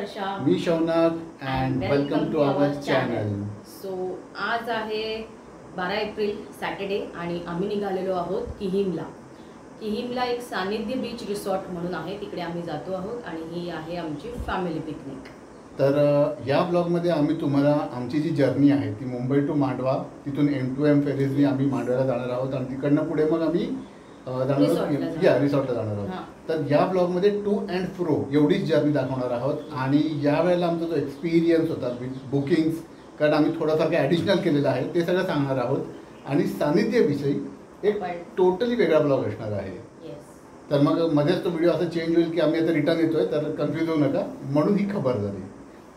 हर्षा, मी Shaunak and welcome to our channel. So आज आहे 12 एप्रिल सॅटर्डे आणि आम्ही निघालेलो आहोत किहीमला एक सानिध्य बीच रिसॉर्ट म्हणून आहे, तिकडे आम्ही जातो आहोत आणि ही आहे आमची फॅमिली पिकनिक. तर या ब्लॉगमध्ये आम्ही तुम्हाला आमची जी जर्नी आहे ती मुंबई टू मांडवा, तिथून M2M फेरीजनी आम्ही मांडव्याला जाणार आहोत आणि तिकडनं पुढे मग आम्ही रिसॉर्टला जाणार आहोत. तर या ब्लॉगमध्ये टू अँड फ्रो एवढीच जर्नी दाखवणार आहोत आणि यावेळेला आमचा जो एक्सपिरियन्स होता बुकिंग्स, कारण आम्ही थोडंफार काही ॲडिशनल केलेलं आहे ते सगळं सांगणार आहोत आणि सानिध्यविषयी एक टोटली वेगळा ब्लॉग असणार आहे. तर मग मध्येच तो व्हिडिओ असं चेंज होईल की आम्ही आता रिटर्न येतोय, तर कन्फ्यूज होऊ नका म्हणून ही खबर झाली.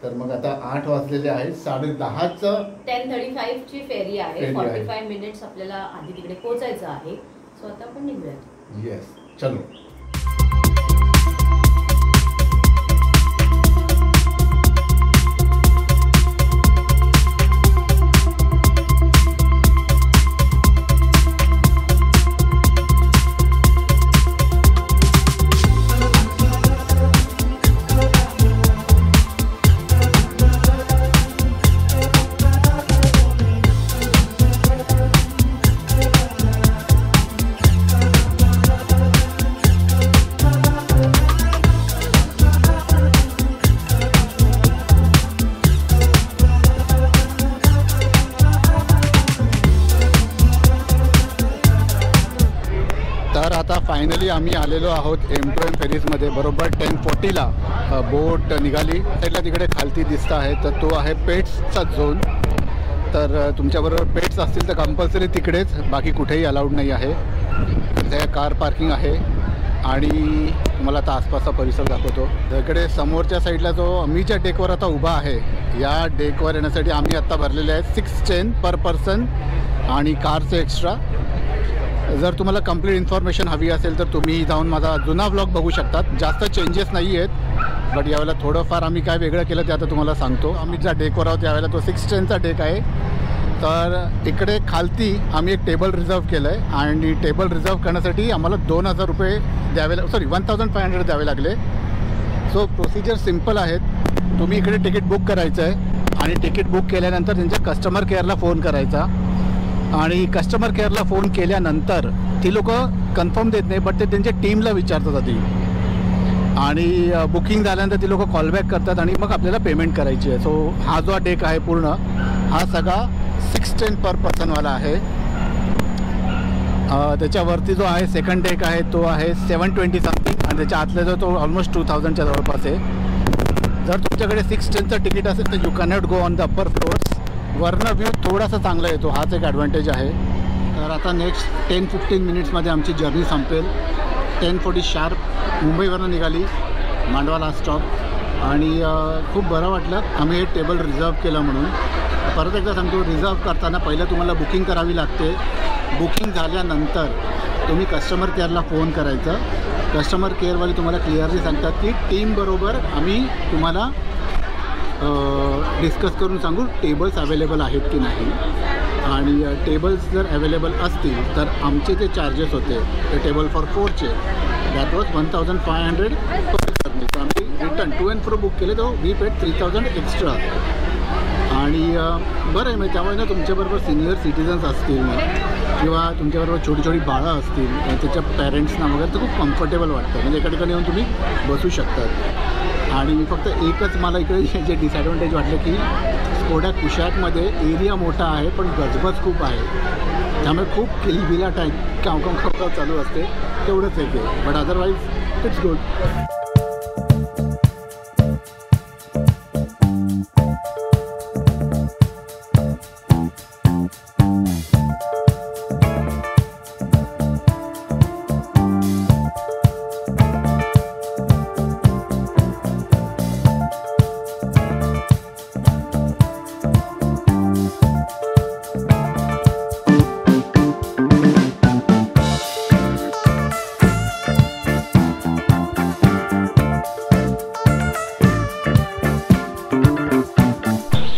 तर मग आता 8 वाजलेले आहेत, 10:30चं 10:35 ची फेरी आहे. 45 मिनिट्स आपल्याला आधी तिकडे पोहोचायचं आहे. सो आता आपण निघूयात. येस, चलो. तर आता फायनली आम्ही आलेलो आहोत M2M फेरीजमध्ये. बरोबर 10:40ला बोट निघाली. साईडला तिकडे खालती दिसत आहे, तर तो आहे पेट्सचा झोन. तर तुमच्याबरोबर पेट्स असतील तर कंपल्सरी तिकडेच, बाकी कुठेही अलाउड नाही आहे. तिथे कार पार्किंग आहे आणि तुम्हाला आता आसपासचा परिसर दाखवतो. इकडे समोरच्या साईडला जो मी ज्या डेकवर आता उभा आहे, या डेकवर येण्यासाठी आम्ही आत्ता भरलेले आहेत 610 पर पर्सन आणि कारचं एक्स्ट्रा. जर तुम्हाला कंप्लीट इन्फॉर्मेशन हवी असेल तर तुम्ही जाऊन माझा जुना व्लॉग बघू शकतात. जास्त चेंजेस नाही आहेत, बट यावेळेला थोडंफार आम्ही काय वेगळं केलं ते आता तुम्हाला सांगतो. आम्ही ज्या डेकवर आहोत यावेळेला तो 610चा डेक आहे. तर इकडे खालती आम्ही एक टेबल रिझर्व केलं आहे आणि टेबल रिझर्व करण्यासाठी आम्हाला 2,000 रुपये द्यावे 1,500 द्यावे लागले. सो प्रोसिजर सिम्पल आहेत. तुम्ही इकडे तिकीट बुक करायचं आहे आणि तिकीट बुक केल्यानंतर त्यांच्या कस्टमर केअरला फोन करायचा आणि कस्टमर केअरला फोन केल्यानंतर ती लोक कन्फर्म देत नाही, बट ते त्यांच्या टीमला विचारतात आधी आणि बुकिंग झाल्यानंतर ती लोक कॉलबॅक करतात आणि मग आपल्याला पेमेंट करायची आहे. सो हा जो डेक आहे पूर्ण हा सगळा 610 पर पर्सनवाला आहे. त्याच्यावरती जो आहे सेकंड डेक आहे तो आहे 720 समथिंग आणि त्याच्या आतला जो तो ऑलमोस्ट 2,000च्या जवळपास आहे. जर तुमच्याकडे 610चं तिकीट असेल तर you cannot go on the upper flowers. वरनं व्ह्यू थोडासा चांगला येतो, हाच एक ॲडव्हान्टेज आहे. तर आता नेक्स्ट 10-15 मिनिट्समध्ये आमची जर्नी संपेल. 10:40 शार्प मुंबईवरनं निघाली, मांडवाला स्टॉप आणि खूप बरं वाटलं आम्ही हे टेबल रिझर्व केलं म्हणून. परत एकदा सांगतो, रिझर्व करताना पहिलं तुम्हाला बुकिंग करावी लागते. बुकिंग झाल्यानंतर तुम्ही कस्टमर केअरला फोन करायचं. कस्टमर केअरवाले तुम्हाला क्लिअरली सांगतात की टीमबरोबर आम्ही तुम्हाला डिस्कस करून सांगू टेबल्स अवेलेबल आहेत की नाही. आणि टेबल्स जर अवेलेबल असतील तर आमचे जे चार्जेस होते ते टेबल फॉर 4चे दॅट वॉज 1,500 पर सर्विस. आम्ही return to and fro book केले तो वी पेड 3,000 एक्स्ट्रा. आणि बरं आहे मग त्यामुळे ना तुमच्याबरोबर सिनियर सिटिझन्स असतील किंवा तुमच्याबरोबर छोटी छोटी बाळं असतील त्याच्या पॅरेंट्सना वगैरे तर खूप कम्फर्टेबल वाटतं. म्हणजे एका ठिकाणी येऊन तुम्ही बसू शकतात. आणि फक्त एकच मला इकडे जे डिसॲडव्हान्टेज वाटलं की स्कोडा कुशाकमध्ये एरिया मोठा आहे पण गजबज खूप आहे, त्यामुळे खूप किलबिला टाईप काव चालू असते, तेवढंच एक आहे. But otherwise it's good.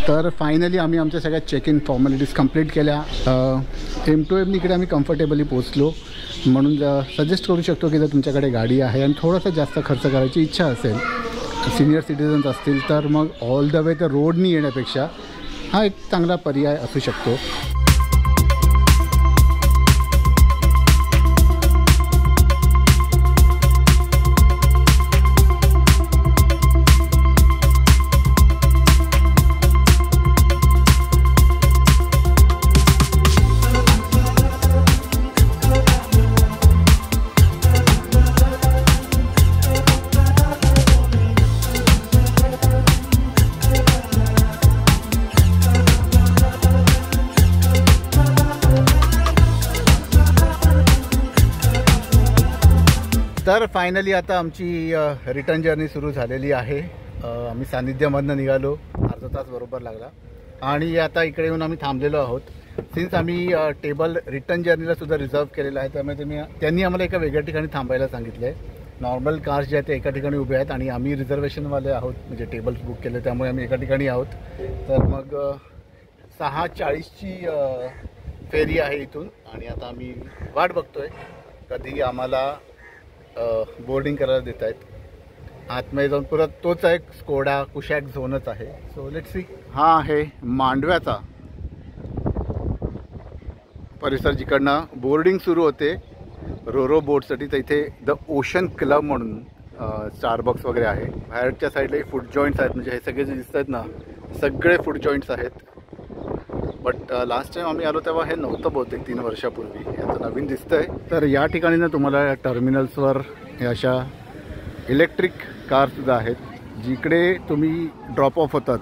तर फायनली आम्ही आमच्या सगळ्या चेक इन फॉर्मॅलिटीज कंप्लीट केल्या. M2M इकडे आम्ही कम्फर्टेबली पोचलो, म्हणून सजेस्ट करू शकतो की जर तुमच्याकडे गाडी आहे आणि थोडासा जास्त खर्च करायची इच्छा असेल सिनियर सिटीजन्स असतील तर मग ऑल द वे तर रोडनी येण्यापेक्षा हा एक चांगला पर्याय असू शकतो. तर फायनली आता आमची रिटर्न जर्नी सुरू झालेली आहे. आम्ही सानिध्यमधनं निघालो, अर्धा तास बरोबर लागला आणि आता इकडे येऊन आम्ही थांबलेलो आहोत. सिन्स आम्ही टेबल रिटर्न जर्नीला सुद्धा रिझर्व केलेला आहे, त्यामुळे त्यांनी आम्हाला एका वेगळ्या ठिकाणी थांबायला सांगितलं आहे. नॉर्मल कार्स जे आहेत ते एका ठिकाणी उभे आहेत आणि आम्ही रिझर्वेशनवाले आहोत, म्हणजे टेबल्स बुक केले त्यामुळे आम्ही एका ठिकाणी आहोत. तर मग 6:40ची फेरी आहे इथून आणि आता आम्ही वाट बघतोय कधी आम्हाला बोर्डिंग करायला देत आहेत. आतमध्ये जाऊन परत तोच एक स्कोडा कुशॅक झोनच आहे. So let's see. हा आहे मांडव्याचा परिसर जिकडनं बोर्डिंग सुरू होते रोरो बोटसाठी. तर इथे द ओशन क्लब म्हणून स्टारबक्स वगैरे आहे. बाहेरच्या साईडला फूड जॉईंट्स आहेत, म्हणजे हे सगळे जे दिसत आहेत ना सगळे फूड जॉईंट्स आहेत. बट लास्ट टाईम आम्ही आलो तेव्हा हे नव्हतं बहुतेक 3 वर्षापूर्वी. आता नवीन दिसतंय. तर या ठिकाणी ना तुम्हाला टर्मिनल्सवर हे अशा इलेक्ट्रिक कारसुद्धा आहेत, जिकडे तुम्ही ड्रॉप ऑफ होतात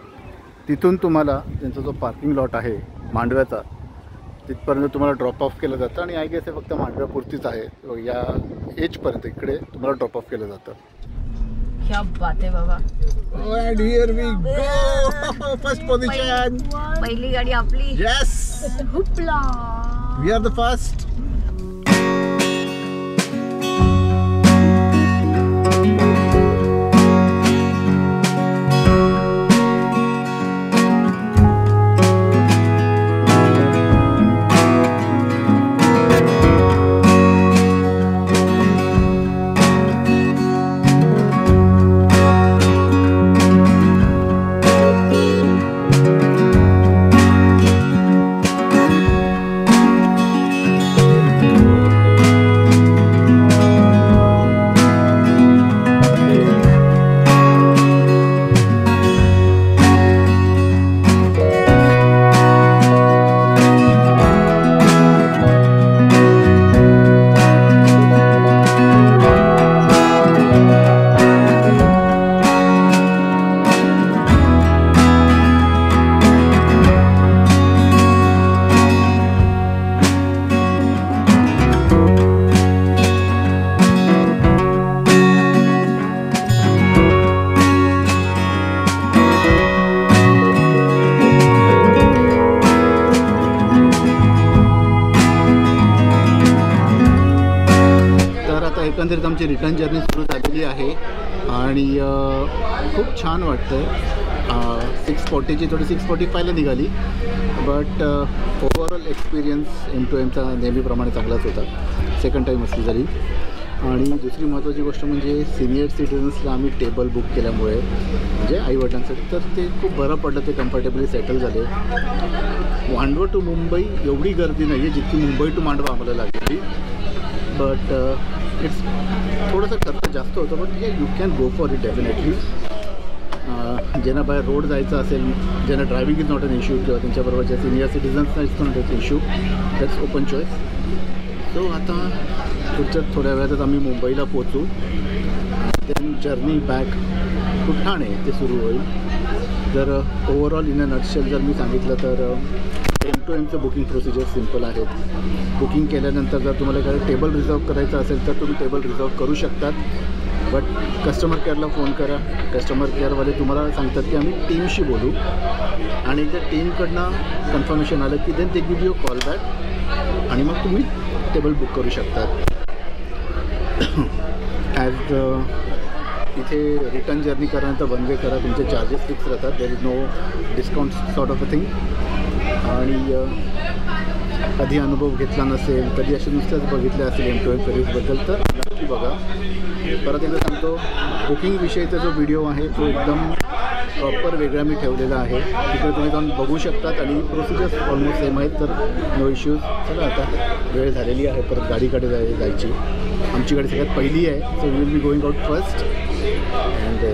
तिथून तुम्हाला त्यांचा जो पार्किंग लॉट आहे मांडव्याचा तिथपर्यंत तुम्हाला ड्रॉप ऑफ केलं जातं. आणि आय गेस हे फक्त मांडव्यापुरतीच आहे, या एजपर्यंत इकडे तुम्हाला ड्रॉप ऑफ केलं जातं. क्या बात है बाबा. And here we go. First position. पहिली गाडी आपली. Yes. Hoopla. We are the first. एकंदरीत आमची रिटर्न जर्नी सुरू झालेली आहे आणि खूप छान वाटतं. 6:40ची थोडी 6:45ला निघाली, बट ओव्हरऑल एक्सपिरियन्स M2Mचा नेहमीप्रमाणे चांगलाच होता. सेकंड टाईम असली जरी. आणि दुसरी महत्त्वाची गोष्ट म्हणजे सिनियर सिटीजन्सला आम्ही टेबल बुक केल्यामुळे म्हणजे आईवडिलांसाठी तर ते खूप बरं पडलं. ते कम्फर्टेबली सेटल झाले. मांडवा टू मुंबई एवढी गर्दी नाही आहे जितकी मुंबई टू मांडवा आम्हाला लागली. बट इट्स थोडंसं खर्च जास्त होतं, but you can go for it definitely. ज्यांना बाय रोड जायचं असेल, ज्यांना driving is not an issue, किंवा त्यांच्याबरोबरच्या सिनियर सिटीजन्सना is not an issue, that's open choice. So आता पुढच्या थोड्या वेळातच आम्ही मुंबईला पोचू. Then journey back to Thane ते सुरू होईल. जर ओव्हरऑल इन अ नटशेल जर मी सांगितलं तर M2Mचं बुकिंग प्रोसिजर सिम्पल आहेत. बुकिंग केल्यानंतर जर तुम्हाला एखादं टेबल रिझर्व करायचं असेल तर तुम्ही टेबल रिझर्व करू शकतात. बट कस्टमर केअरला फोन करा. कस्टमर केअरवाले तुम्हाला सांगतात की आम्ही टीमशी बोलू, आणि एकदा टीमकडनं कन्फर्मेशन आलं की देन ते गिव्ह यू कॉल बॅक आणि मग तुम्ही टेबल बुक करू शकतात. ॲज इथे रिटर्न जर्नी करानंतर वन वे करा, तुमचे चार्जेस फिक्स राहतात. There is no discount sort of a thing. आणि कधी अनुभव घेतला नसेल, कधी असे नुसतंच बघितले असेल M2M फेरीजबद्दल तर नक्की बघा. परत एकदा सांगतो, बुकिंगविषयीचा जो व्हिडिओ आहे तो एकदम प्रॉपर वेगळा मी ठेवलेला आहे. तिकडे तुम्ही जाऊन बघू शकतात आणि प्रोसिजर्स ऑलमोस्ट सेम आहेत, तर नो इश्यूज. चला आता वेळ झालेली आहे परत गाडीकडे जायची. आमची गाडी सगळ्यात पहिली आहे, so we will be going out first. And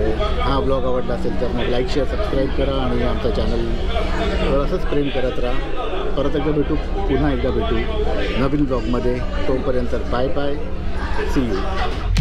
हा ब्लॉग आवडला असेल तर मग लाईक शेअर सबस्क्राईब करा आणि आमचा चॅनलवर असंच प्रेम करत राहा. परत एकदा भेटू, पुन्हा एकदा भेटू नवीन ब्लॉगमध्ये. तोपर्यंत बाय बाय, सी यू.